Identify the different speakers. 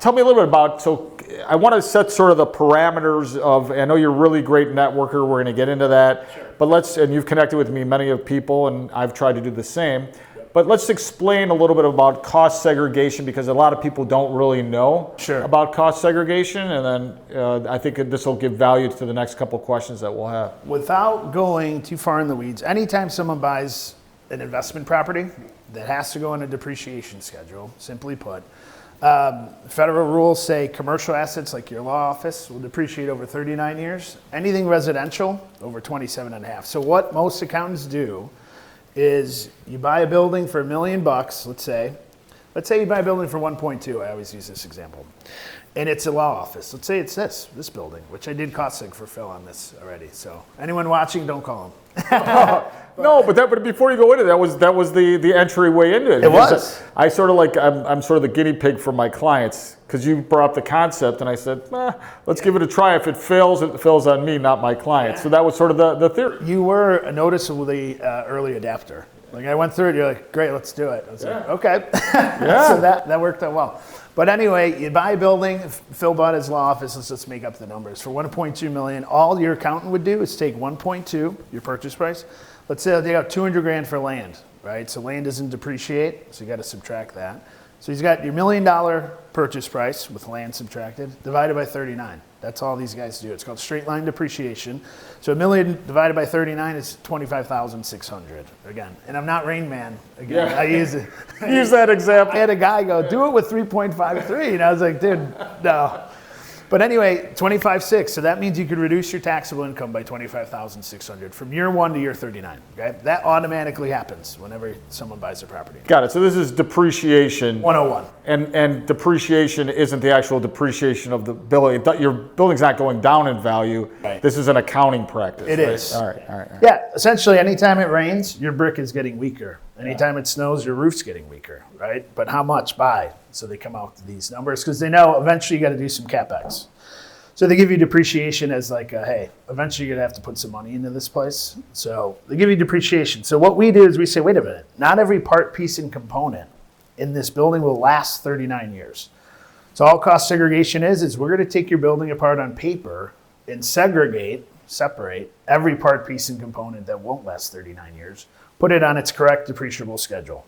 Speaker 1: tell me a little bit about, so I want to set sort of the parameters of, I know you're a really great networker, we're going to get into that, sure. But and you've connected with me, many of people, and I've tried to do the same. Yep. But let's explain a little bit about cost segregation, because a lot of people don't really know
Speaker 2: sure.
Speaker 1: about cost segregation, and then I think this will give value to the next couple questions that we'll have.
Speaker 2: Without going too far in the weeds, anytime someone buys an investment property that has to go on a depreciation schedule, simply put, federal rules say commercial assets like your law office will depreciate over 39 years. Anything residential over 27 and a half. So what most accountants do is you buy a building for $1 million, let's say you buy a building for 1.2. I always use this example. And it's a law office. Let's say it's this building, which I did cost seg for Phil on this already. So anyone watching, don't call him.
Speaker 1: No, but before you go into it, that was the entryway into it.
Speaker 2: It was.
Speaker 1: I sort of I'm sort of the guinea pig for my clients, because you brought up the concept, and I said, let's give it a try. If it fails on me, not my client. Yeah. So that was sort of the theory.
Speaker 2: You were a noticeably early adapter. Like I went through it, you're like, great, let's do it. I was like, okay. Yeah. So that worked out well. But anyway, you buy a building, Phil bought his law office, let's just make up the numbers. For $1.2 million, all your accountant would do is take 1.2, your purchase price. Let's say they got 200 grand for land, right? So land doesn't depreciate, so you got to subtract that. So he's got your $1 million purchase price with land subtracted, divided by 39. That's all these guys do. It's called straight line depreciation. So $1 million divided by 39 is 25,600 again. And I'm not Rain Man again. Yeah. I use it.
Speaker 1: Use that example.
Speaker 2: I had a guy go, do it with 3.53. And I was like, dude, no. But anyway, 25.6. So that means you could reduce your taxable income by 25,600 from year 1 to year 39. Okay, that automatically happens whenever someone buys a property.
Speaker 1: Got it. So this is depreciation
Speaker 2: 101.
Speaker 1: And depreciation isn't the actual depreciation of the building. Your building's not going down in value.
Speaker 2: Right.
Speaker 1: This is an accounting practice.
Speaker 2: It is.
Speaker 1: All right.
Speaker 2: Yeah. Essentially, anytime it rains, your brick is getting weaker. Anytime it snows, your roof's getting weaker, right? But how much by? So they come out with these numbers because they know eventually you got to do some CapEx. So they give you depreciation as like, hey, eventually you're going to have to put some money into this place. So they give you depreciation. So what we do is we say, wait a minute, not every part, piece, and component in this building will last 39 years. So all cost segregation is we're going to take your building apart on paper and separate every part, piece, and component that won't last 39 years, put it on its correct depreciable schedule.